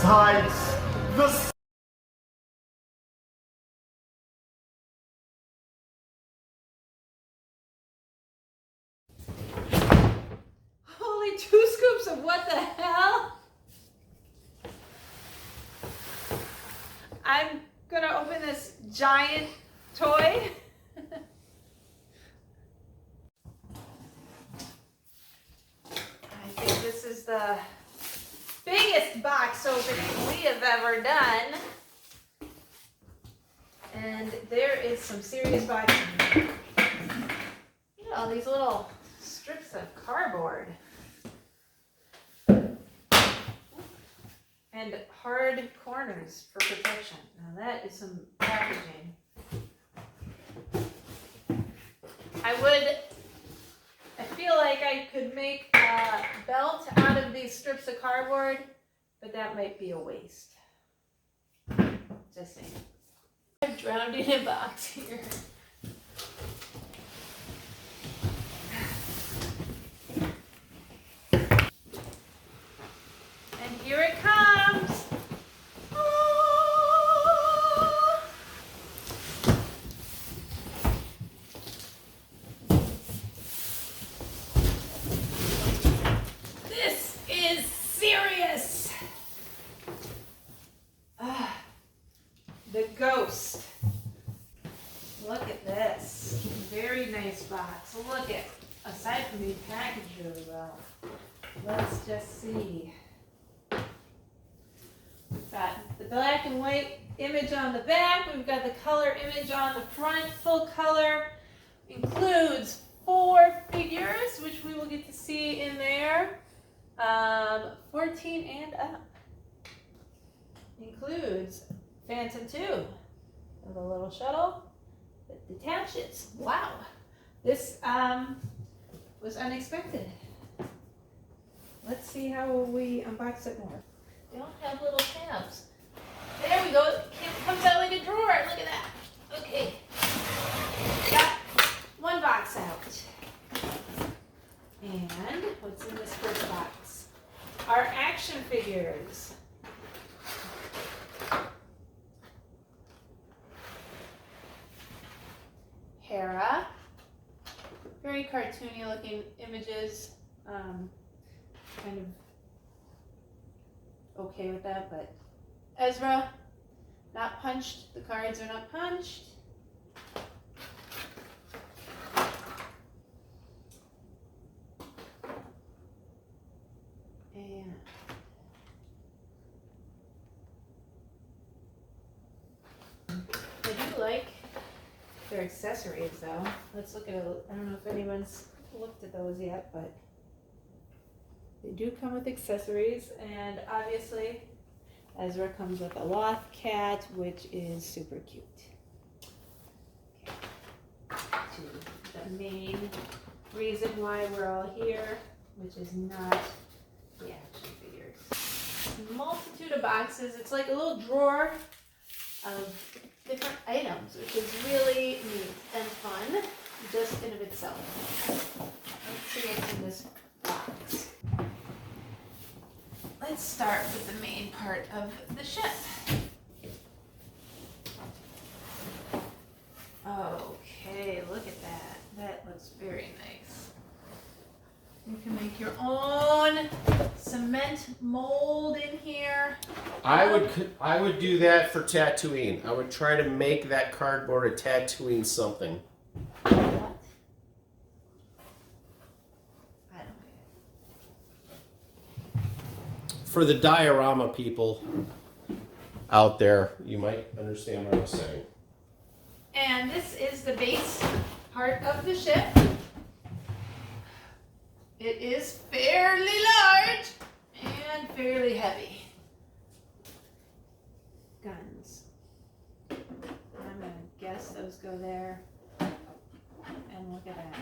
tides, the Only 2 scoops of what the hell? I'm gonna open this giant toy. I think this is the biggest box opening we have ever done. And there is some serious boxing. Look at all these little strips of cardboard. And hard corners for protection. Now that is some packaging. I feel like I could make a belt out of these strips of cardboard, but that might be a waste. Just saying. I'm drowned in a box here. And here it comes. Oh. This is serious. The ghost. Look at this. Very nice box. Look at, aside from being packaged really well, let's just see. We've got the black and white image on the back. We've got the color image on the front. Full color includes 4 figures, which we will get to see in there. 14 and up. Includes Phantom 2 with a little shuttle that detaches. Wow. This was unexpected. Let's see how we unbox it more. They don't have little tabs. There we go. It comes out like a drawer. Look at that. Okay. Got 1 box out. And what's in this first box? Our action figures. Hera. Very cartoony looking images. Kind of okay with that, but Ezra, not punched. The cards are not punched. And I do like their accessories though. Let's look at it. I don't know if anyone's looked at those yet, but they do come with accessories, and obviously Ezra comes with a loth cat, which is super cute. Okay. To the main reason why we're all here, which is not the action figures. Multitude of boxes. It's like a little drawer of different items, which is really neat and fun just in of itself. Let's see what's in this box. Let's start with the main part of the ship. Okay, look at that. That looks very nice. You can make your own cement mold in here. I would do that for tattooing. I would try to make that cardboard a tattooing something. What? I don't get it. For the diorama people out there, you might understand what I'm saying. And this is the base part of the ship. It is fairly large and fairly heavy. Guns. I'm gonna guess those go there. And look at that.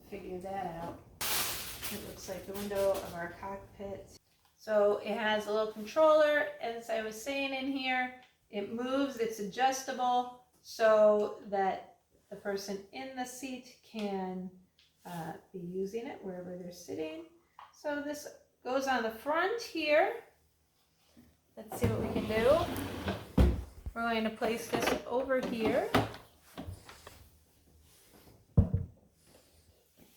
Figure that out. It looks like the window of our cockpit. So it has a little controller, as I was saying in here. It moves, it's adjustable so that the person in the seat can be using it wherever they're sitting. So this goes on the front here, let's see what we can do. We're going to place this over here.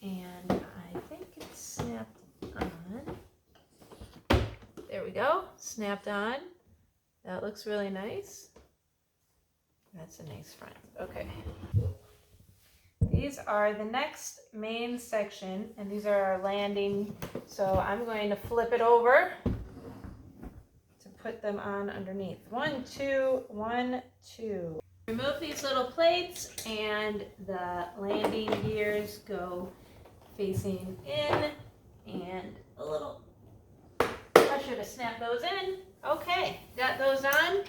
And I think it's snapped on. There we go, snapped on. That looks really nice. That's a nice front. Okay. These are the next main section, and these are our landing. So I'm going to flip it over to put them on underneath. 1, 2, 1, 2. Remove these little plates, and the landing gears go facing in, and a little pressure to snap those in. Okay, got those on.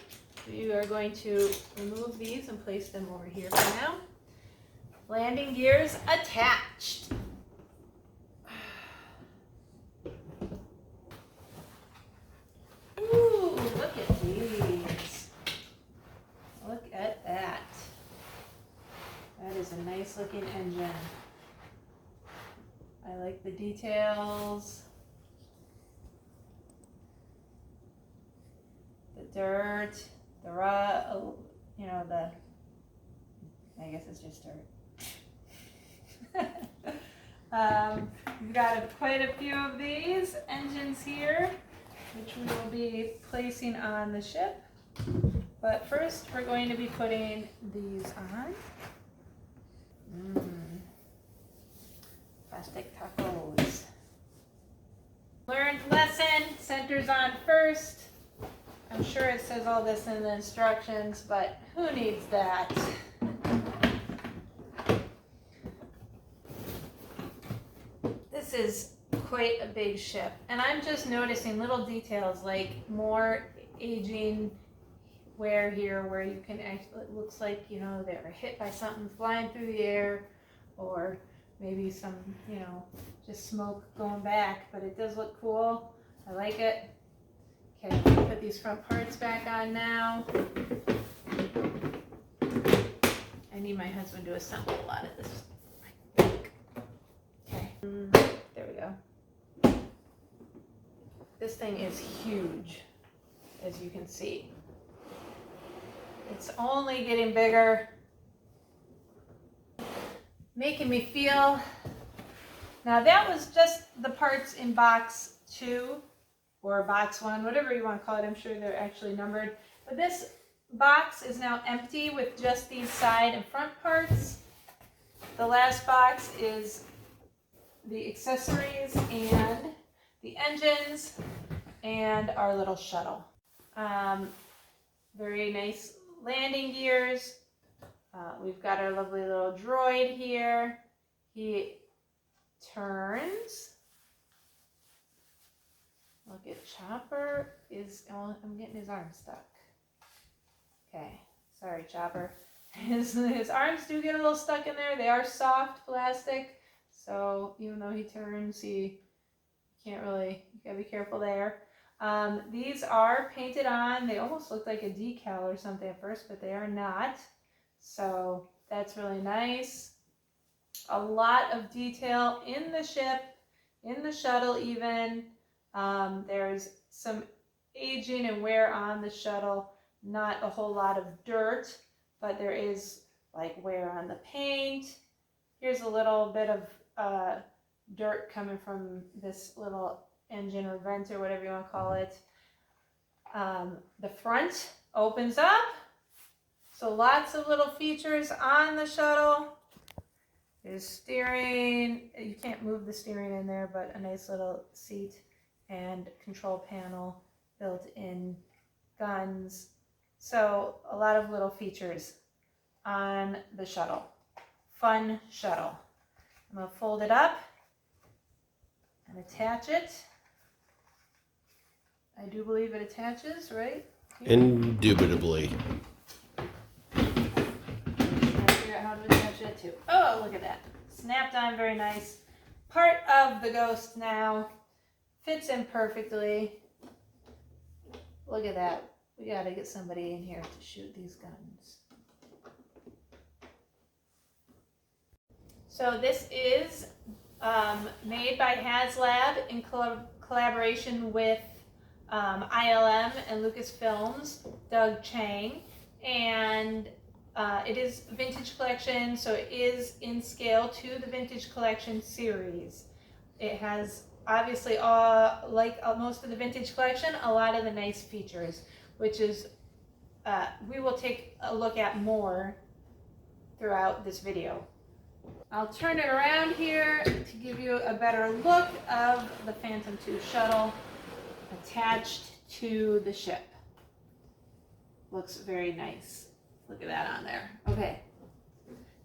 We are going to remove these and place them over here for now. Landing gears attached. Ooh, look at these. Look at that. That is a nice looking engine. I like the details. The dirt, the you know, I guess it's just dirt. We've got quite a few of these engines here, which we will be placing on the ship. But first, we're going to be putting these on. Plastic tacos. Learned lesson, centers on first. I'm sure it says all this in the instructions, but who needs that? This is quite a big ship, and I'm just noticing little details like more aging wear here where you can actually, it looks like, you know, they were hit by something flying through the air, or maybe some, you know, just smoke going back, but it does look cool. I like it. Okay, I'm gonna put these front parts back on now. I need my husband to assemble a lot of this. Okay, there we go. This thing is huge, as you can see. It's only getting bigger, making me feel. Now that was just the parts in box 2 or box 1, whatever you want to call it. I'm sure they're actually numbered. But this box is now empty with just these side and front parts. The last box is the accessories and the engines and our little shuttle. Very nice landing gears. We've got our lovely little droid here. He turns. Look at Chopper is, oh, I'm getting his arm stuck. Okay, sorry Chopper. His arms do get a little stuck in there. They are soft plastic, so even though he turns, you can't really, you gotta be careful there. These are painted on. They almost look like a decal or something at first, but they are not. So that's really nice. A lot of detail in the ship, in the shuttle even. There's some aging and wear on the shuttle. Not a whole lot of dirt, but there is like wear on the paint. Here's a little bit of dirt coming from this little engine or vent or whatever you want to call it. The front opens up, so lots of little features on the shuttle. There's steering, you can't move the steering in there, but a nice little seat and control panel, built-in guns. So a lot of little features on the shuttle. Fun shuttle. I'm going to fold it up and attach it. I do believe it attaches, right? Indubitably. Trying to figure out how to attach that too. Oh, look at that. Snapped on very nice. Part of the Ghost now. Fits in perfectly. Look at that. We got to get somebody in here to shoot these guns. So this is made by Haslab in collaboration with ILM and Lucasfilms, Doug Chang, and it is vintage collection, so it is in scale to the vintage collection series. It has obviously, like most of the vintage collection, a lot of the nice features, which is we will take a look at more throughout this video. I'll turn it around here to give you a better look of the Phantom 2 shuttle attached to the ship. Looks very nice. Look at that on there. Okay,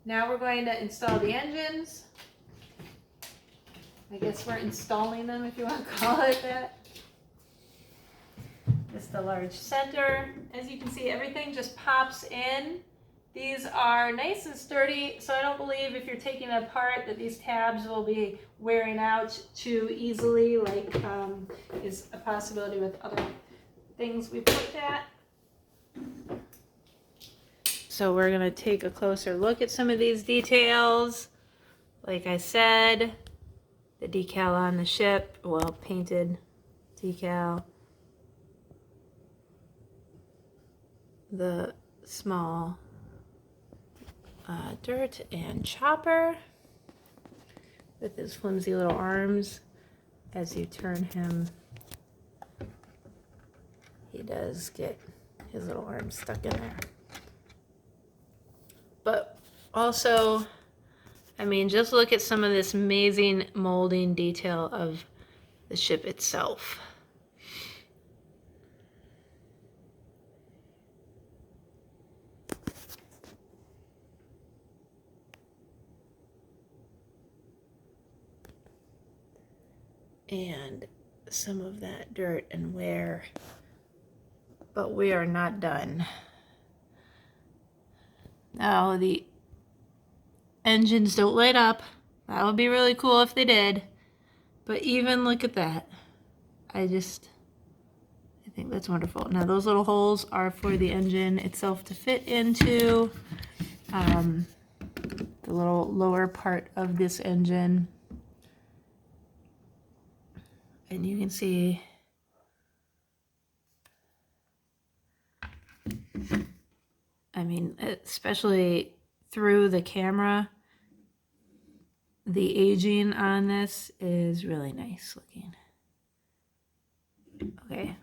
now we're going to install the engines. I guess we're installing them, if you want to call it that. This is the large center. As you can see, everything just pops in. These are nice and sturdy, so I don't believe if you're taking it apart that these tabs will be wearing out too easily, like is a possibility with other things we put at. So we're going to take a closer look at some of these details. Like I said, the decal on the ship, well, painted decal. The small dirt and chopper with his flimsy little arms. As you turn him, he does get his little arms stuck in there. But also, I mean, just look at some of this amazing molding detail of the ship itself. And some of that dirt and wear, but we are not done. Now the engines don't light up. That would be really cool if they did, but even look at that. I think that's wonderful. Now those little holes are for the engine itself to fit into, the little lower part of this engine. And you can see I mean, especially through the camera, the aging on this is really nice looking. Okay,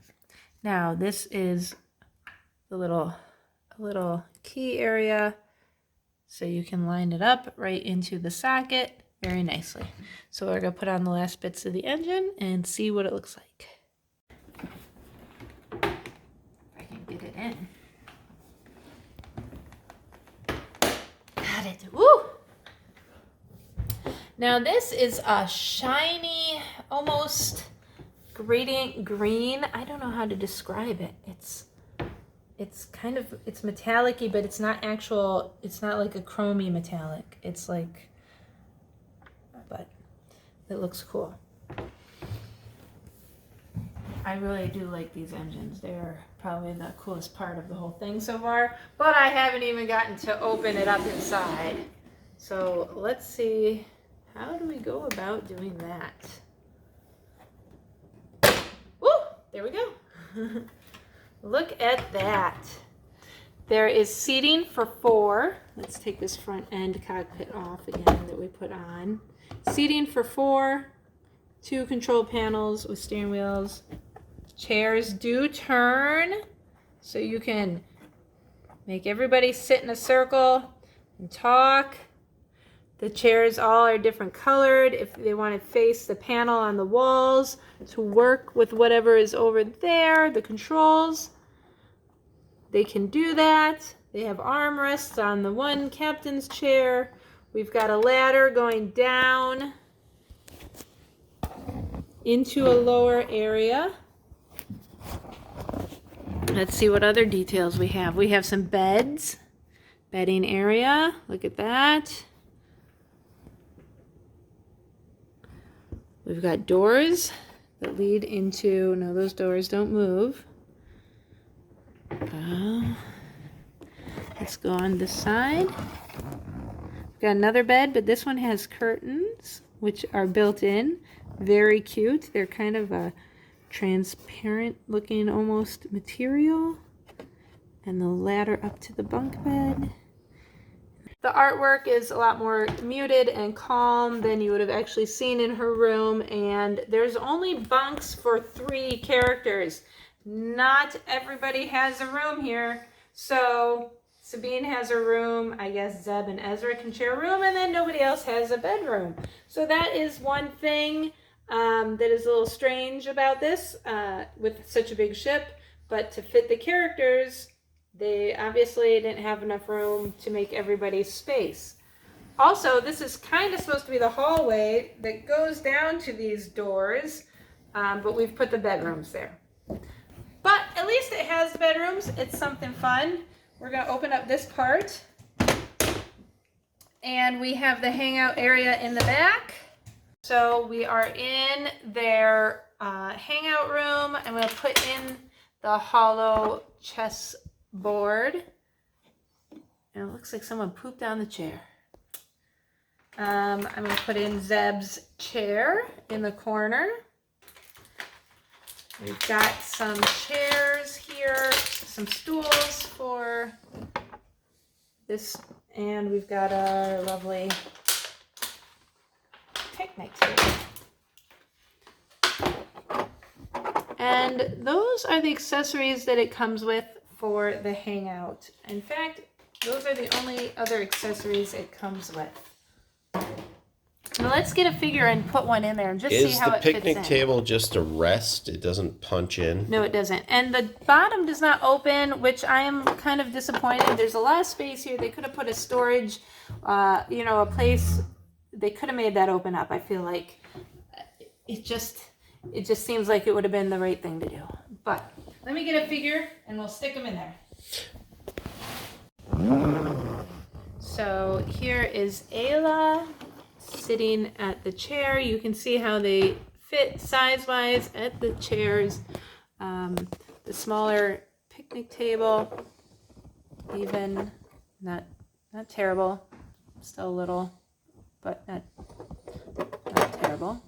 now this is the little key area, so you can line it up right into the socket very nicely. So we're gonna put on the last bits of the engine and see what it looks like. If I can get it in. Got it. Woo! Now this is a shiny, almost gradient green. I don't know how to describe it. It's kind of, it's metallic-y, but it's not actual, it's not like a chromy metallic. It's like, but it looks cool. I really do like these engines. They're probably the coolest part of the whole thing so far, but I haven't even gotten to open it up inside. So let's see, how do we go about doing that? Woo! There we go. Look at that. There is seating for 4. Let's take this front end cockpit off again that we put on. Seating for 4, 2 control panels with steering wheels. Chairs do turn, so you can make everybody sit in a circle and talk. The chairs all are different colored if they want to face the panel on the walls to work with whatever is over there, the controls. They can do that. They have armrests on the one captain's chair. We've got a ladder going down into a lower area. Let's see what other details we have. We have some beds, bedding area. Look at that. We've got doors that lead into, no, those doors don't move. Let's go on this side. We've got another bed, but this one has curtains, which are built in. Very cute. They're kind of a transparent looking almost material, and the ladder up to the bunk bed. The artwork is a lot more muted and calm than you would have actually seen in her room, and there's only bunks for 3 characters. Not everybody has a room here, so Sabine has a room, I guess Zeb and Ezra can share a room, and then nobody else has a bedroom. So that is one thing that is a little strange about this with such a big ship, but to fit the characters, they obviously didn't have enough room to make everybody's space. Also, this is kind of supposed to be the hallway that goes down to these doors, but we've put the bedrooms there. But at least it has bedrooms. It's something fun. We're going to open up this part, and we have the hangout area in the back. So we are in their hangout room. I'm going to put in the hollow chess board. And it looks like someone pooped on the chair. I'm going to put in Zeb's chair in the corner. We've got some chairs here, some stools for this, and we've got our lovely picnic table. And those are the accessories that it comes with for the hangout. In fact, those are the only other accessories it comes with. Now let's get a figure and put one in there and just see how it fits in. Is the picnic table just a rest? It doesn't punch in? No, it doesn't. And the bottom does not open, which I am kind of disappointed. There's a lot of space here. They could have put a storage, a place. They could have made that open up. I feel like it just seems like it would have been the right thing to do. But let me get a figure and we'll stick them in there. So here is Ayla sitting at the chair. You can see how they fit size-wise at the chairs. The smaller picnic table, even not terrible, still a little, but not terrible.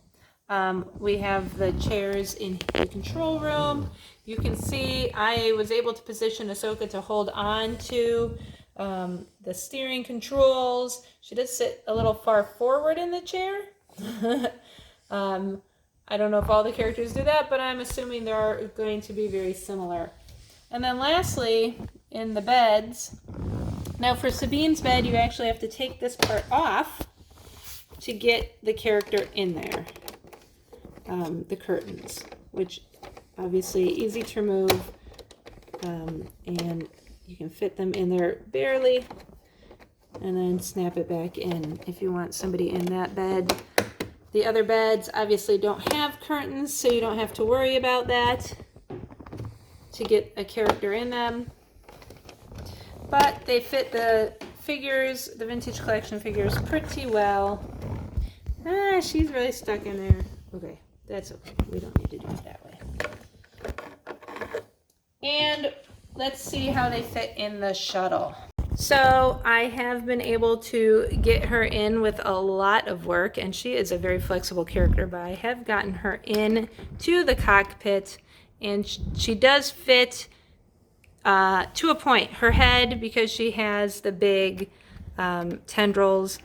We have the chairs in the control room. You can see I was able to position Ahsoka to hold on to the steering controls. She does sit a little far forward in the chair. I don't know if all the characters do that, but I'm assuming they're going to be very similar. And then lastly, in the beds, now for Sabine's bed, you actually have to take this part off to get the character in there. The curtains, which obviously easy to remove, and you can fit them in there barely, and then snap it back in if you want somebody in that bed. The other beds obviously don't have curtains, so you don't have to worry about that to get a character in them. But they fit the figures, the vintage collection figures, pretty well. She's really stuck in there. Okay, that's okay. We don't need to do it that way. And let's see how they fit in the shuttle. So I have been able to get her in with a lot of work, and she is a very flexible character, but I have gotten her in to the cockpit, and she does fit to a point. Her head, because she has the big tendrils,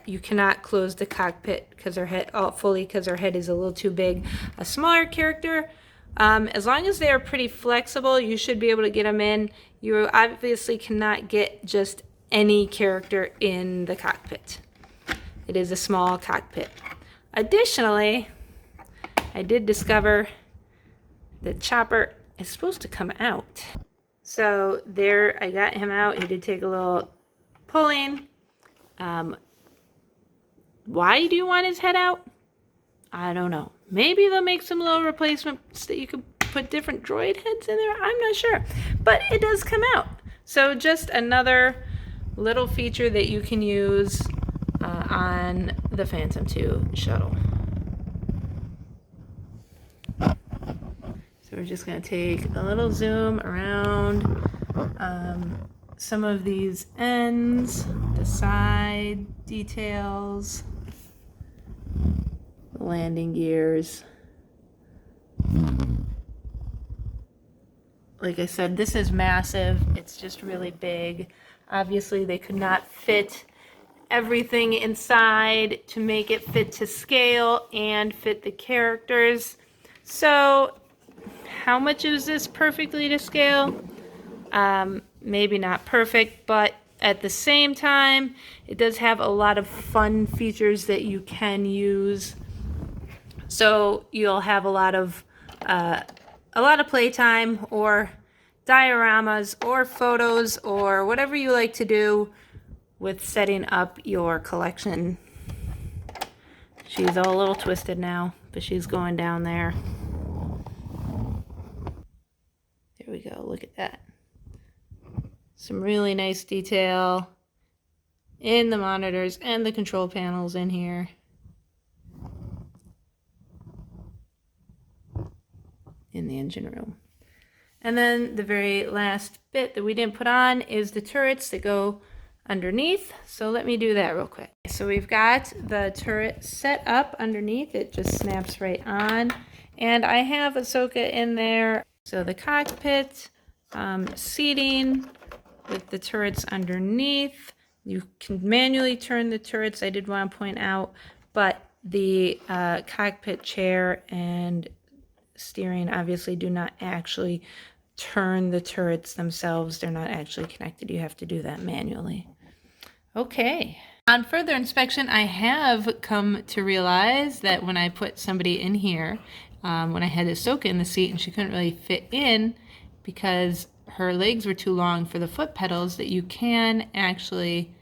you cannot close the cockpit because her head fully, because her head is a little too big. A smaller character, as long as they are pretty flexible, you should be able to get them in. You obviously cannot get just any character in the cockpit. It is a small cockpit. Additionally, I did discover that Chopper is supposed to come out. So there, I got him out. He did take a little pulling. Why do you want his head out? I don't know. Maybe they'll make some little replacements that you could put different droid heads in there. I'm not sure. But it does come out. So just another little feature that you can use on the Phantom 2 shuttle. So we're just going to take a little zoom around some of these ends, the side details, the landing gears. like I said, this is massive. It's just really big. Obviously, they could not fit everything inside to make it fit to scale and fit the characters. So, how much is this perfectly to scale? Maybe not perfect, but at the same time, it does have a lot of fun features that you can use. So you'll have a lot of playtime or dioramas or photos or whatever you like to do with setting up your collection. She's all a little twisted now, but she's going down there. There we go, look at that. Some really nice detail in the monitors and the control panels in here. In the engine room. And then the very last bit that we didn't put on is the turrets that go underneath. So let me do that real quick. So we've got the turret set up underneath. It just snaps right on. And I have Ahsoka in there. So the cockpit, seating with the turrets underneath. You can manually turn the turrets, I did want to point out, but the cockpit chair and steering obviously do not actually turn the turrets themselves. They're not actually connected. You have to do that manually. Okay. On further inspection, I have come to realize that when I put somebody in here, when I had Ahsoka in the seat and she couldn't really fit in because her legs were too long for the foot pedals, that you can actually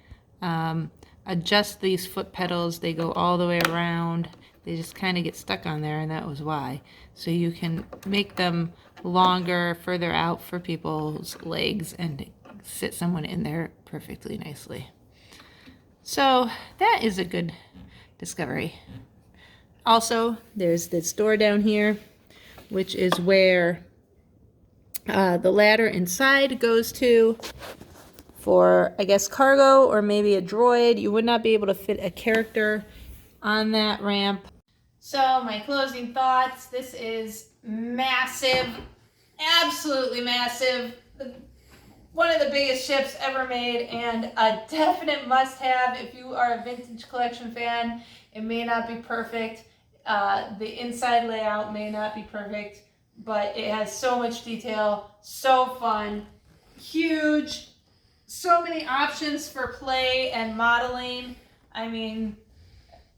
adjust these foot pedals. They go all the way around. They just kind of get stuck on there, and that was why. So you can make them longer, further out for people's legs and fit someone in there perfectly nicely. So that is a good discovery. Also, there's this door down here, which is where the ladder inside goes to for, I guess, cargo or maybe a droid. You would not be able to fit a character on that ramp. So my closing thoughts, this is massive, absolutely massive. One of the biggest ships ever made and a definite must-have if you are a vintage collection fan. It may not be perfect. The inside layout may not be perfect, but it has so much detail, so fun, huge, so many options for play and modeling. I mean,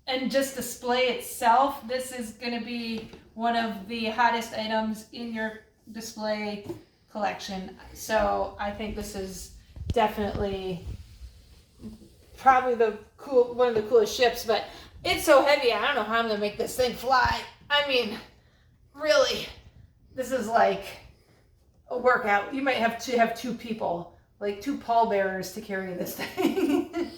and just display itself, this is going to be one of the hottest items in your display collection. So I think this is definitely probably one of the coolest ships, but it's so heavy, I don't know how I'm going to make this thing fly. I mean, really, this is like a workout. You might have to have two people, like two pallbearers to carry this thing.